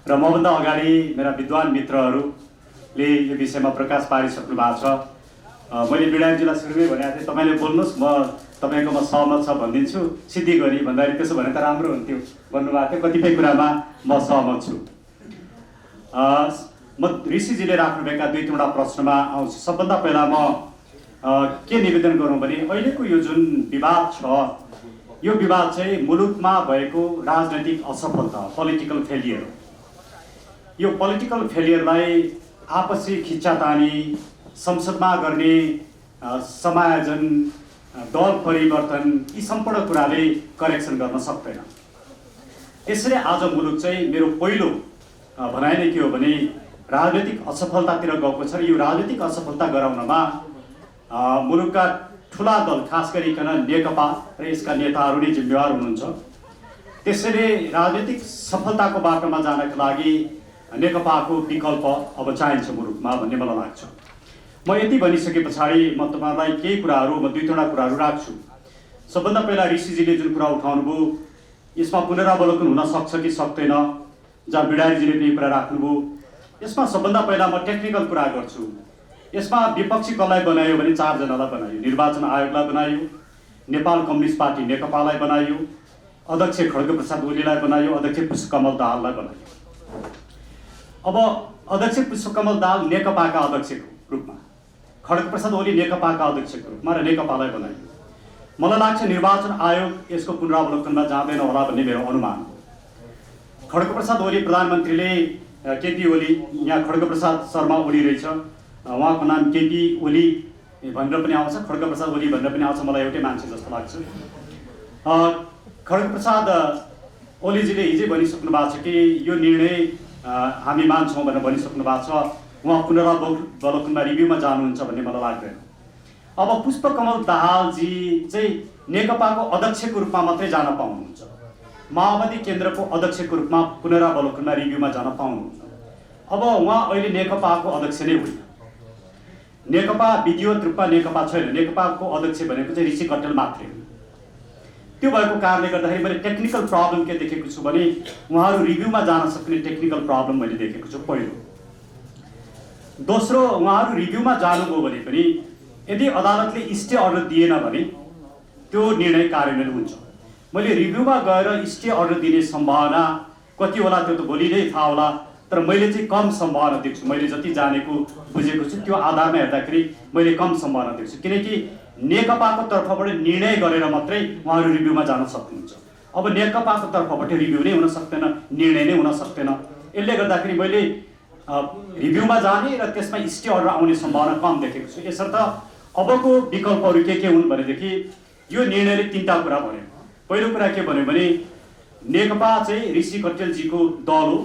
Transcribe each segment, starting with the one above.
र मभन्दा अगाडि मेरा विद्वान मित्रहरूले यो विषयमा प्रकाश पारिसक्नु भएको छ। मैले बिडारीजीलाई सुरुमै भनेको थिएँ, तपाईँले बोल्नुहोस्, म तपाईँकोमा सहमत छ भनिदिन्छु, सिद्धि गरी भन्दाखेरि त्यसो भने त राम्रो हुन्थ्यो भन्नुभएको थियो। कतिपय कुरामा म सहमत छु। म ऋषिजीले राख्नुभएका 2-3वटा प्रश्नमा आउँछु। सबभन्दा पहिला म के निवेदन गरौँ भने अहिलेको यो जुन विवाद छ, यो विवाद चाहिँ मुलुकमा भएको राजनैतिक असफलता, पोलिटिकल फेलियर। यो पोलिटिकल फेलियरलाई आपसी खिच्चातानी, संसदमा गर्ने समायोजन, दल परिवर्तन, यी सम्पूर्ण कुराले करेक्सन गर्न सक्दैन। त्यसैले आज मुलुक चाहिँ मेरो पहिलो भनाइ नै के हो भने राजनैतिक असफलतातिर गएको छ। र यो राजनैतिक असफलता गराउनमा मुलुकका ठुला दल, खास गरिकन नेकपा र यसका नेताहरू नै जिम्मेवार हुनुहुन्छ। त्यसैले राजनैतिक सफलताको बाटोमा जानका लागि नेकपाको विकल्प अब चाहिन्छ मुलुकमा भन्ने मलाई लाग्छ। म यति भनिसके पछाडि म तपाईँलाई केही कुराहरू, म 2-3वटा कुराहरू राख्छु। सबभन्दा पहिला ऋषिजीले जुन कुरा उठाउनुभयो, यसमा पुनरावलोकन हुन सक्छ कि सक्दैन, जहाँ बिडारीजीले पनि कुरा राख्नुभयो, यसमा सबभन्दा पहिला म टेक्निकल कुरा गर्छु। यसमा विपक्षी कसलाई बनायो भने 4 जनालाई बनायो। निर्वाचन आयोगलाई बनायो, नेपाल कम्युनिस्ट पार्टी नेकपालाई बनायो, अध्यक्ष खड्गप्रसाद ओलीलाई बनायो, अध्यक्ष पुष्पकमल दाहाललाई बनायो। अब अध्यक्ष पुष्पकमल दाहाल नेकपाका अध्यक्षको रूपमा, खड्गप्रसाद ओली नेकपाका अध्यक्षको रूपमा र नेकपालाई बनायो। मलाई लाग्छ निर्वाचन आयोग यसको पुनरावलोकनमा जाँदैन होला भन्ने मेरो अनुमान हो। खड्गप्रसाद ओली प्रधानमन्त्रीले केपी ओली, यहाँ खड्गप्रसाद शर्मा ओली रहेछ, उहाँको नाम केपी ओली भनेर पनि आउँछ, खड्गप्रसाद ओली भनेर पनि आउँछ, मलाई एउटै मान्छे जस्तो लाग्छ। खड्गप्रसाद ओलीजीले हिजै भनिसक्नु भएको छ कि यो निर्णय हामी मान्छौँ भनेर भनिसक्नु भएको छ। उहाँ पुनरावलोकनमा रिभ्यूमा जानुहुन्छ भन्ने मलाई लाग्दैन। अब पुष्पकमल दाहालजी चाहिँ नेकपाको अध्यक्षको रूपमा मात्रै जान पाउनुहुन्छ, माओवादी केन्द्रको अध्यक्षको रूपमा पुनरावलोकनमा रिभ्यूमा जान पाउनुहुन्छ। अब उहाँ अहिले नेकपाको अध्यक्ष नै होइन, नेकपा विधिवत रूपमा नेकपा छैन, नेकपाको अध्यक्ष भनेको चाहिँ ऋषि कटेल मात्रै हो। त्यो भएको कारणले गर्दाखेरि मैले टेक्निकल प्रब्लम के देखेको छु भने उहाँहरू रिभ्यूमा जान सक्ने टेक्निकल प्रब्लम मैले देखेको छु पहिलो। दोस्रो, उहाँहरू रिभ्यूमा जानुभयो भने पनि यदि अदालतले स्टे अर्डर दिएन भने त्यो निर्णय कार्यान्वयन हुन्छ। मैले रिभ्यूमा गएर स्टे अर्डर दिने सम्भावना कति होला त्यो त भोलि नै थाहा होला, तर मैले चाहिँ कम सम्भावना देख्छु। मैले जति जानेको बुझेको छु त्यो आधारमा हेर्दाखेरि मैले कम सम्भावना देख्छु, किनकि नेकपाको तर्फबाट निर्णय गरेर मात्रै उहाँहरू रिभ्यूमा जान सक्नुहुन्छ। अब नेकपाको तर्फबाट रिभ्यू नै हुन सक्दैन, निर्णय नै हुन सक्दैन। यसले गर्दाखेरि मैले रिभ्यूमा जाने र त्यसमा स्टे अर्डर आउने सम्भावना कम देखेको छु। यसर्थ अबको विकल्पहरू के हुन् भनेदेखि यो निर्णयले 3टा कुरा भन्यो। पहिलो कुरा के भन्यो भने नेकपा चाहिँ ऋषि कटेलजीको दल हो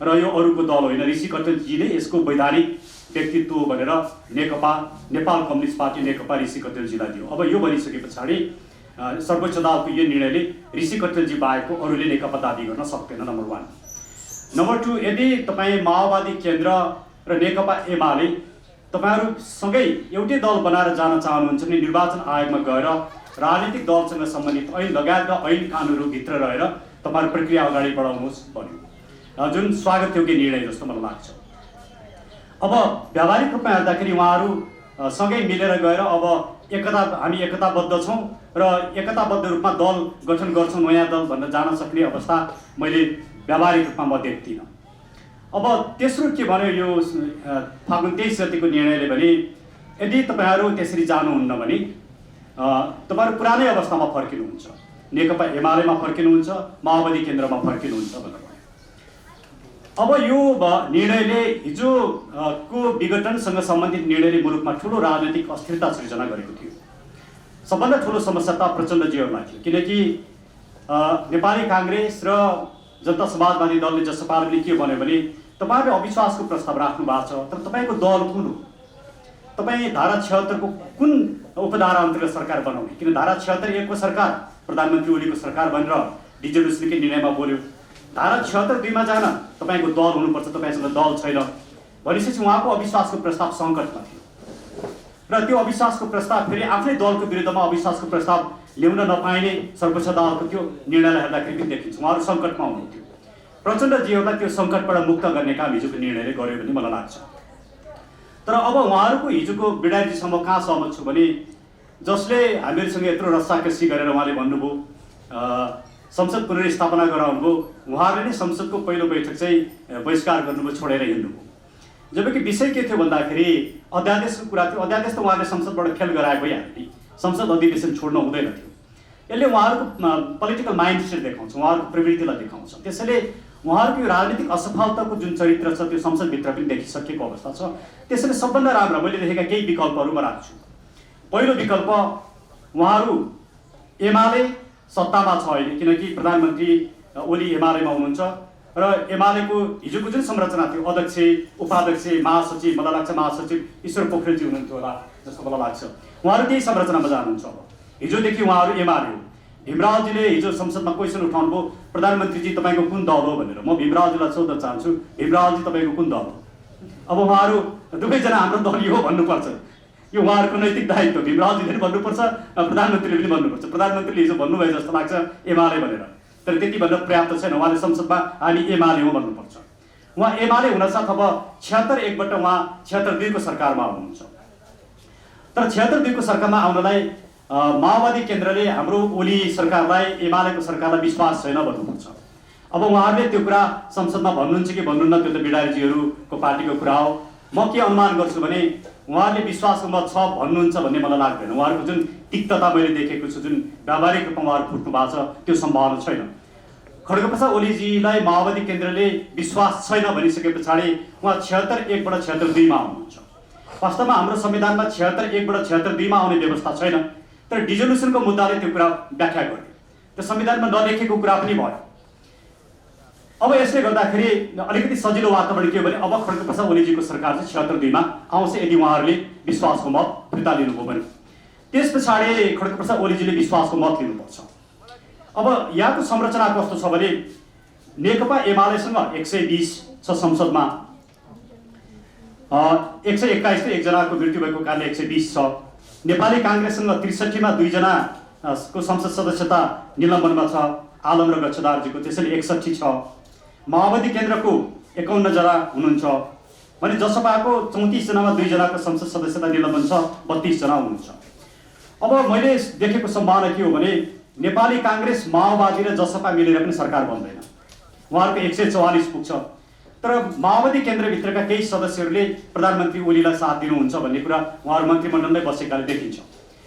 र यो अरूको दल होइन। ऋषि कटेलजीले यसको वैधानिक व्यक्तित्व भनेर नेकपा, नेपाल कम्युनिस्ट पार्टी नेकपा ऋषि कटेलजीलाई दियो। अब यो भनिसके पछाडि सर्वोच्च अदालतको यो निर्णयले ऋषि कटेलजी बाहेकको अरूले नेकपा दाबी गर्न सक्दैन, नम्बर 1। नम्बर 2, यदि तपाईँ माओवादी केन्द्र र नेकपा एमाले तपाईँहरू सँगै एउटै दल बनाएर जान चाहनुहुन्छ भने निर्वाचन आयोगमा गएर राजनीतिक दलसँग सम्बन्धित ऐन लगायतका ऐन कानुनहरूभित्र रहेर तपाईँहरू प्रक्रिया अगाडि बढाउनुहोस् भन्यो, जुन स्वागत योग्य निर्णय जस्तो मलाई लाग्छ। अब व्यावहारिक रूपमा हेर्दाखेरि उहाँहरू सँगै मिलेर गएर अब हामी एकताबद्ध छौँ र एकताबद्ध रूपमा दल गठन गर्छौँ, नयाँ दल भनेर जान सक्ने अवस्था मैले व्यावहारिक रूपमा म देख्दिनँ। अब तेस्रो के भन्यो यो फागुन 23 गतिको निर्णयले भने यदि तपाईँहरू त्यसरी जानुहुन्न भने तपाईँहरू पुरानै अवस्थामा फर्किनुहुन्छ, नेकपा एमालेमा फर्किनुहुन्छ, माओवादी केन्द्रमा फर्किनुहुन्छ भनेर। अब यो निर्णयले हिजोको विघटनसँग सम्बन्धित निर्णयले मुलुकमा ठुलो राजनैतिक अस्थिरता सृजना गरेको थियो। सबभन्दा ठुलो समस्या त प्रचण्डजीहरूलाई थियो, किनकि नेपाली काङ्ग्रेस र जनता समाजवादी दलले जसपाले के भन्यो भने तपाईँहरूले अविश्वासको प्रस्ताव राख्नु भएको छ, तर तपाईँको दल कुन हो, तपाईँ धारा 76 को कुन उपधारा अन्तर्गत सरकार बनाउने? किन धारा 76 को सरकार प्रधानमन्त्री ओलीको सरकार भनेर डिजेलुसनकै निर्णयमा बोल्यो। धारा 76 2 मा जान तपाईँको दल हुनुपर्छ, तपाईँसँग दल छैन भनेपछि उहाँको अविश्वासको प्रस्ताव सङ्कटमा थियो र त्यो अविश्वासको प्रस्ताव फेरि आफ्नै दलको विरुद्धमा अविश्वासको प्रस्ताव ल्याउन नपाइने सर्वोच्च अदालतको त्यो निर्णयलाई हेर्दाखेरि पनि देखिन्छ उहाँहरू सङ्कटमा हुनुहुन्थ्यो। प्रचण्डजीहरूलाई त्यो सङ्कटबाट मुक्त गर्ने काम हिजोको निर्णयले गर्यो भन्ने मलाई लाग्छ। तर अब उहाँहरूको हिजोको बिडारीजीसम्म कहाँ सहमत छु भने जसले हामीहरूसँग यत्रो रस्साकसी गरेर उहाँले भन्नुभयो संसद पुनर्स्थापना गराउनुभयो, उहाँहरूले नै संसदको पहिलो बैठक चाहिँ बहिष्कार गर्नुभयो, छोडेर हिँड्नुभयो। जबकि विषय के थियो भन्दाखेरि अध्यादेशको कुरा थियो। अध्यादेश त उहाँले संसदबाट फेल गराए भइहाल्यो नि, संसद अधिवेशन छोड्न हुँदैन थियो। यसले उहाँहरूको पोलिटिकल माइन्ड सेट देखाउँछ, उहाँहरूको प्रवृत्तिलाई देखाउँछ। त्यसैले उहाँहरूको यो राजनीतिक असफलताको जुन चरित्र छ त्यो संसदभित्र पनि देखिसकेको अवस्था छ। त्यसैले सबभन्दा राम्रो मैले देखेका केही विकल्पहरू म राख्छु। पहिलो विकल्प, उहाँहरू एमाले सत्तामा छ अहिले, किनकि प्रधानमन्त्री ओली एमालेमा हुनुहुन्छ र एमालेको हिजोको जुन संरचना थियो अध्यक्ष, उपाध्यक्ष, महासचिव, मलाई लाग्छ महासचिव ईश्वर पोखरेलजी हुनुहुन्थ्यो होला जस्तो मलाई लाग्छ, उहाँहरू त्यही संरचनामा जानुहुन्छ। अब हिजोदेखि उहाँहरू एमाले हो। भीमरावजीले हिजो संसदमा क्वेसन उठाउनुभयो, प्रधानमन्त्रीजी तपाईँको कुन दल हो भनेर। म भीमरावजीलाई सोध्न चाहन्छु, भीमरावजी तपाईँको कुन दल हो? अब उहाँहरू दुवैजना हाम्रो दलीय हो भन्नुपर्छ, यो उहाँहरूको नैतिक दायित्व। भीमरावजीले पनि भन्नुपर्छ, प्रधानमन्त्रीले पनि भन्नुपर्छ। प्रधानमन्त्रीले हिजो भन्नुभयो जस्तो लाग्छ एमाले भनेर, तर त्यति भन्न पर्याप्त छैन। उहाँले संसदमा हामी एमाले हो भन्नुपर्छ। उहाँ एमाले हुनसाथ अब 76-1बाट उहाँ 76-2को सरकारमा आउनुहुन्छ। तर 76-2को सरकारमा आउनलाई माओवादी केन्द्रले हाम्रो ओली सरकारलाई, एमालेको सरकारलाई विश्वास छैन भन्नुपर्छ। अब उहाँहरूले त्यो कुरा संसदमा भन्नुहुन्छ कि भन्नुहुन्न त्यो त बिडारीजीहरूको पार्टीको कुरा हो। म के अनुमान गर्छु भने उहाँहरूले विश्वासको मत छ भन्नुहुन्छ भन्ने मलाई लाग्दैन। उहाँहरूको जुन तिक्तता मैले देखेको छु, जुन व्यावहारिक रूपमा उहाँहरू फुट्नु भएको छ, त्यो सम्भावना छैन। खड्गप्रसाद ओलीजीलाई माओवादी केन्द्रले विश्वास छैन भनिसके पछाडि उहाँ 76-1बाट 76-2मा आउनुहुन्छ। वास्तवमा हाम्रो संविधानमा 76-1बाट 76-2मा आउने व्यवस्था छैन, तर डिजोल्युसनको मुद्दाले त्यो कुरा व्याख्या गर्यो। त्यो संविधानमा नलेखेको कुरा पनि भयो। अब यसले गर्दाखेरि अलिकति सजिलो वातावरण के हो भने अब खड्गप्रसाद ओलीजीको सरकार चाहिँ 76-2मा आउँछ यदि उहाँहरूले विश्वासको मत फिर्ता लिनुभयो भने। त्यस पछाडि खड्गप्रसाद ओलीजीले विश्वासको मत लिनुपर्छ। अब यहाँको संरचना कस्तो छ भने नेकपा एमालेसँग 120 छ संसदमा, 121 एकजनाको मृत्यु भएको कारणले 120 छ। नेपाली काङ्ग्रेससँग 63मा 2 जनाको संसद सदस्यता निलम्बनमा छ, आलम र गच्छदारजीको, त्यसैले 61 छ। माओवादी केन्द्रको 51 जना हुनुहुन्छ भने जसपाको 34 जनामा 2 जनाको संसद सदस्यता निलम्बन छ, 32 जना हुनुहुन्छ। अब मैले देखेको सम्भावना के हो भने नेपाली काङ्ग्रेस, माओवादी र जसपा मिलेर पनि सरकार बन्दैन, उहाँहरूको 144 पुग्छ। तर माओवादी केन्द्रभित्रका केही सदस्यहरूले प्रधानमन्त्री ओलीलाई साथ दिनुहुन्छ भन्ने कुरा उहाँहरू मन्त्रीमण्डलमै बसेकाले देखिन्छ।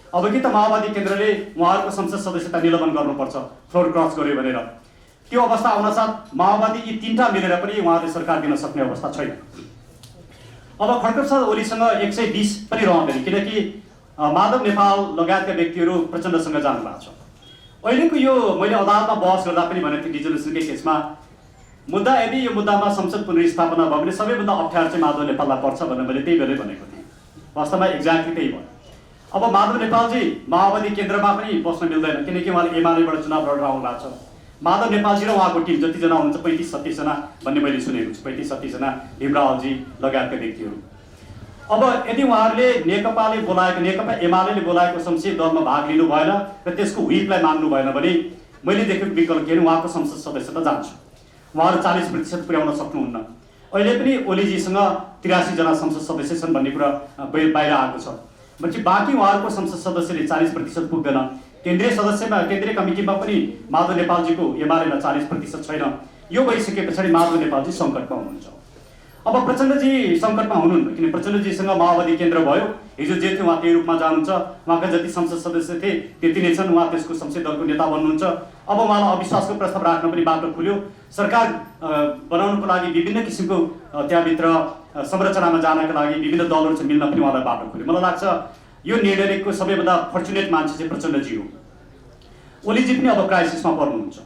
अब कि त माओवादी केन्द्रले उहाँहरूको संसद सदस्यता निलम्बन गर्नुपर्छ फ्लोर क्रस गर्यो भनेर, त्यो अवस्था आउनसाथ माओवादी यी 3टा मिलेर पनि उहाँहरूले सरकार दिन सक्ने अवस्था छैन। अब खड्गप्रसाद ओलीसँग 120 पनि रहँदैन, किनकि माधव नेपाल लगायतका व्यक्तिहरू प्रचण्डसँग जानुभएको छ। अहिलेको यो मैले अदालतमा बहस गर्दा पनि भनेको थिएँ डिजोल्युसनकै केसमा, मुद्दा यदि यो मुद्दामा संसद पुनर्स्थापना भयो भने सबैभन्दा अप्ठ्यारो चाहिँ माधव नेपाललाई पर्छ भनेर मैले त्यही बेलै भनेको थिएँ। वास्तवमा एक्ज्याक्टली त्यही भयो। अब माधव नेपालजी माओवादी केन्द्रमा पनि बस्न मिल्दैन, किनकि उहाँले एमालेबाट चुनाव लडेर आउनु भएको छ। माधव नेपालजी र उहाँको टिम जतिजना हुनुहुन्छ 35-37 जना भन्ने मैले सुनेको छु, 35-37 जना भीमरावजी लगायतका व्यक्तिहरू। अब यदि उहाँहरूले नेकपाले बोलाएको, नेकपा एमाले बोलाएको संसदीय दलमा भाग लिनु भएन र त्यसको व्हिपलाई मान्नु भएन भने मैले देखेको विकल्प के भने उहाँको संसद सदस्यता जान्छ। उहाँहरू 40% पुर्याउन सक्नुहुन्न। अहिले पनि ओलीजीसँग 83 जना संसद सदस्य छन् भन्ने कुरा बाहिर आएको छ। भनेपछि बाँकी उहाँहरूको संसद सदस्यले 40% पुग्दैन। केन्द्रीय सदस्यमा, केन्द्रीय कमिटीमा पनि माधव नेपालजीको एमालेमा 40% छैन। यो भइसके पछाडि माधव नेपालजी सङ्कटमा हुनुहुन्छ। अब प्रचण्डजी सङ्कटमा हुनुहुन्न, किन प्रचण्डजीसँग माओवादी केन्द्र भयो, हिजो जे थियो उहाँ त्यही रूपमा जानुहुन्छ। उहाँका जति संसद सदस्य थिए त्यति नै छन्, उहाँ त्यसको संसदीय दलको नेता बन्नुहुन्छ। अब उहाँलाई अविश्वासको प्रस्ताव राख्न पनि बाटो खुल्यो। सरकार बनाउनको लागि विभिन्न किसिमको त्यहाँभित्र संरचनामा जानका लागि विभिन्न दलहरूसँग मिल्न पनि उहाँलाई बाटो खुल्यो। मलाई लाग्छ यो निर्णयको सबैभन्दा फर्चुनेट मान्छे चाहिँ प्रचण्डजी हो। ओलीजी पनि अब क्राइसिसमा पर्नुहुन्छ।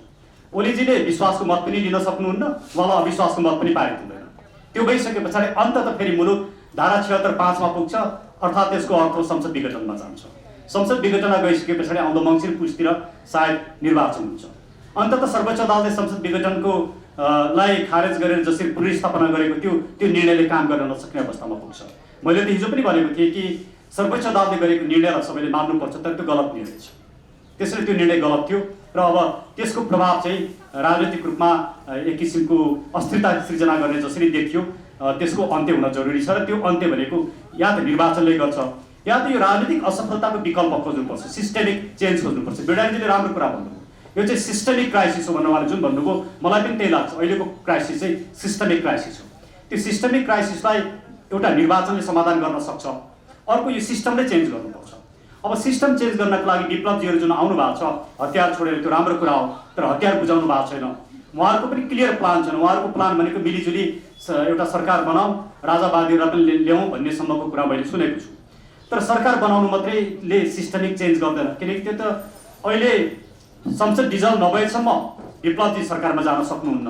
ओलीजीले विश्वासको मत पनि लिन सक्नुहुन्न, उहाँलाई अविश्वासको मत पनि पारित हुँदैन। त्यो गइसके पछाडि अन्ततः फेरि मुलुक धारा 76-5मा पुग्छ, अर्थात् त्यसको अर्थ संसद विघटनमा जान्छ। संसद विघटनमा गइसके पछाडि आउँदो मङ्सिर पुसतिर सायद निर्वाचन हुन्छ। अन्ततः सर्वोच्च अदालतले संसद विघटनको लाई खारेज गरेर जसरी पुनर्स्थापना गरेको थियो त्यो निर्णयले काम गर्न नसक्ने अवस्थामा पुग्छ। मैले त हिजो पनि भनेको थिएँ कि सर्वोच्च अदालतले गरेको निर्णयलाई सबैले मान्नुपर्छ, तर त्यो गलत निर्णय छ। त्यसैले त्यो निर्णय गलत थियो। र अब त्यसको प्रभाव चाहिँ राजनीतिक रूपमा एक किसिमको अस्थिरता सृजना गर्ने जसरी देखियो त्यसको अन्त्य हुन जरुरी छ र त्यो अन्त्य भनेको या त निर्वाचनले गर्छ या त यो राजनीतिक असफलताको विकल्प खोज्नुपर्छ, सिस्टेमिक चेन्ज खोज्नुपर्छ। बिडारीजीले राम्रो कुरा भन्नुभयो, यो चाहिँ सिस्टेमिक क्राइसिस हो भन्नु उहाँले जुन भन्नुभयो मलाई पनि त्यही लाग्छ। अहिलेको क्राइसिस चाहिँ सिस्टेमिक क्राइसिस हो। त्यो सिस्टेमिक क्राइसिसलाई एउटा निर्वाचनले समाधान गर्न सक्छ, अर्को यो सिस्टमले चेन्ज गर्नुपर्छ। अब सिस्टम चेन्ज गर्नको लागि विप्लवजीहरू जुन आउनु भएको छ हतियार छोडेर, त्यो राम्रो कुरा हो, तर हतियार बुझाउनु भएको छैन। उहाँहरूको पनि क्लियर प्लान छैन। उहाँहरूको प्लान भनेको मिलिजुली एउटा सरकार बनाऊ, राजावादीहरूलाई पनि ल्याउँ भन्नेसम्मको कुरा मैले सुनेको छु। तर सरकार बनाउनु मात्रैले सिस्टमिक चेन्ज गर्दैन, किनकि त्यो त अहिले संसद डिजल्भ नभएसम्म विप्लवजी सरकारमा जान सक्नुहुन्न।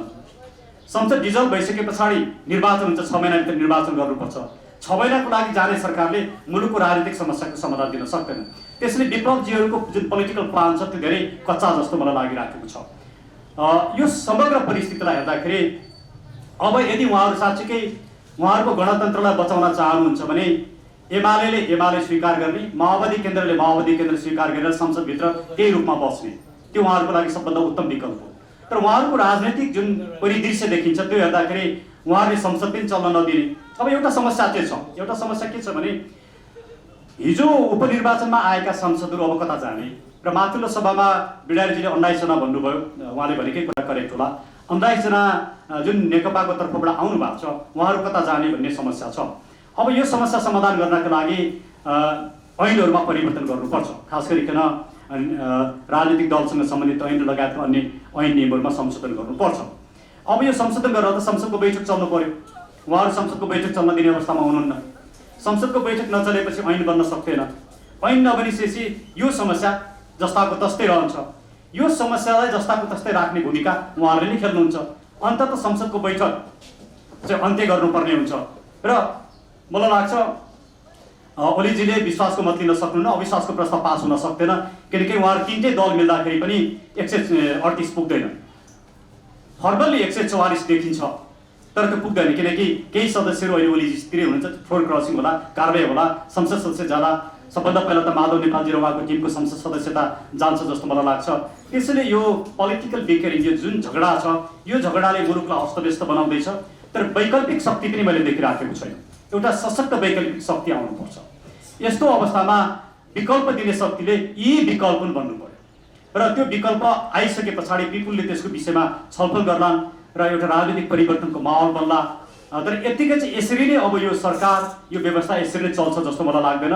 संसद डिजल्भ भइसके पछाडि निर्वाचन हुन्छ, 6 महिनाभित्र निर्वाचन गर्नुपर्छ। 6 महिनाको लागि जाने सरकारले मुलुकको राजनीतिक समस्याको समाधान दिन सक्दैन। त्यसैले विप्लवजीहरूको जुन पोलिटिकल प्लान छ त्यो धेरै कच्चा जस्तो मलाई लागिराखेको छ। यो समग्र परिस्थितिलाई हेर्दाखेरि अब यदि उहाँहरू साँच्चीकै उहाँहरूको गणतन्त्रलाई बचाउन चाहनुहुन्छ भने एमाले स्वीकार गर्ने, माओवादी केन्द्रले माओवादी केन्द्र स्वीकार गरेर संसदभित्र केही रूपमा बस्ने, त्यो उहाँहरूको लागि सबभन्दा उत्तम विकल्प हो। तर उहाँहरूको राजनैतिक जुन परिदृश्य देखिन्छ त्यो हेर्दाखेरि उहाँहरूले संसद पनि चल्न नदिने। अब एउटा समस्या चाहिँ छ, एउटा समस्या के छ भने हिजो उपनिर्वाचनमा आएका सांसदहरू अब कता जाने र माथिल्लो सभामा बिडारीजीले 19 जना भन्नुभयो, उहाँले भनेकै कुरा करेक्ट होला। 19 जना जुन नेकपाको तर्फबाट आउनु भएको छ उहाँहरू कता जाने भन्ने समस्या छ। अब यो समस्या समाधान गर्नका लागि ऐनहरूमा परिवर्तन गर्नुपर्छ, खास गरिकन राजनीतिक दलसँग सम्बन्धित ऐन लगायतका अन्य ऐन नियमहरूमा संशोधन गर्नुपर्छ। अब यो संशोधन गरेर त संसदको बैठक चल्नु पर्यो। उहाँहरू संसदको बैठक चल्न दिने अवस्थामा हुनुहुन्न। संसदको बैठक नचलेपछि ऐन बन्न सक्दैन। ऐन नबनिसकेपछि यो समस्या जस्ताको तस्तै रहन्छ। यो समस्यालाई जस्ताको तस्तै राख्ने भूमिका उहाँहरूले नै खेल्नुहुन्छ। अन्ततः संसदको बैठक चाहिँ अन्त्य गर्नुपर्ने हुन्छ र मलाई लाग्छ ओलीजीले विश्वासको मत लिन सक्नुहुन्न, अविश्वासको प्रस्ताव पास हुन सक्दैन, किनकि उहाँहरू तिनटै दल मिल्दाखेरि पनि 138 पुग्दैन। फर्मल्ली 144 देखिन्छ तर त्यो पुग्दैन, किनकि केही सदस्यहरू अहिले ओलीजीतिरै हुनुहुन्छ। फ्लोर क्रसिङ होला, कारबाही होला, संसद सदस्य जाँदा सबभन्दा पहिला त माधव नेपालजी र उहाँको टिमको संसद सदस्यता जान्छ जस्तो मलाई लाग्छ। त्यसैले यो पोलिटिकल बिकरिङ, यो जुन झगडा छ यो झगडाले मुलुकलाई अस्तव्यस्त बनाउँदैछ। तर वैकल्पिक शक्ति पनि मैले देखिराखेको छैन। एउटा सशक्त वैकल्पिक शक्ति आउनुपर्छ। यस्तो अवस्थामा विकल्प दिने शक्तिले यी विकल्प पनि भन्नु पर्यो र त्यो विकल्प आइसके पछाडि पिपुलले त्यसको विषयमा छलफल गर्लान् र एउटा राजनीतिक परिवर्तनको माहौल बन्ला। तर यतिकै चाहिँ यसरी नै अब यो सरकार, यो व्यवस्था यसरी नै चल्छ जस्तो मलाई लाग्दैन।